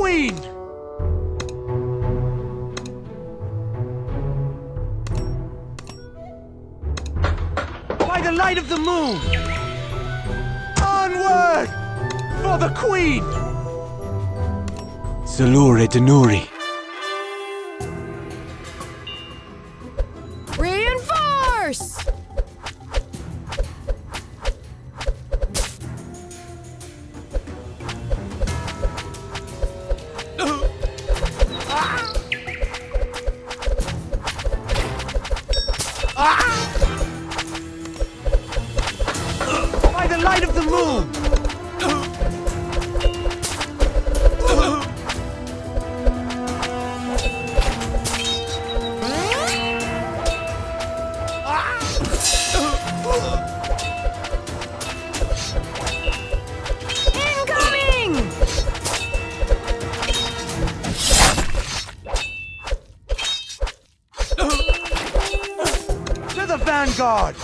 Queen! By the light of the moon! Onward! For the Queen! Salure Denuri. Reinforce! By the light of the moon! Incoming! To the vanguard!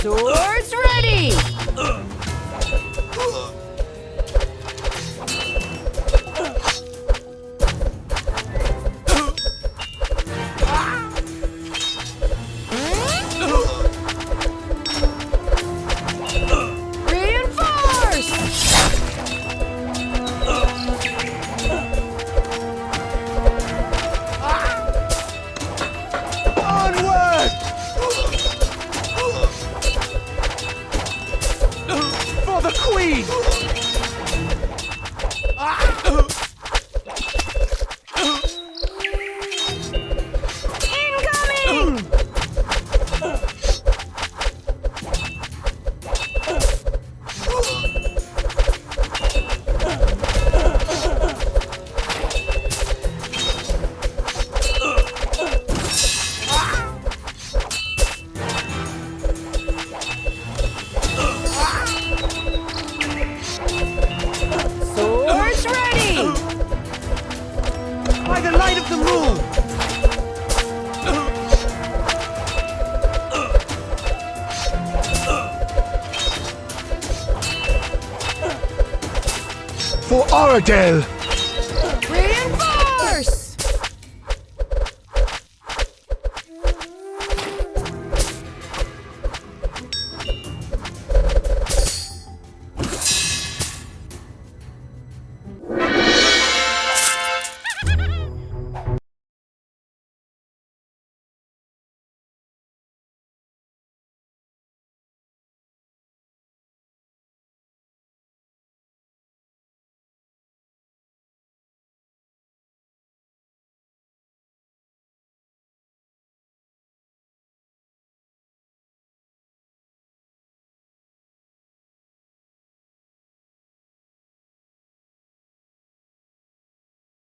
Swords ready! Reinforce! Onward! For the Queen! Incoming! Swords ready! By the light of the moon! For Oradell!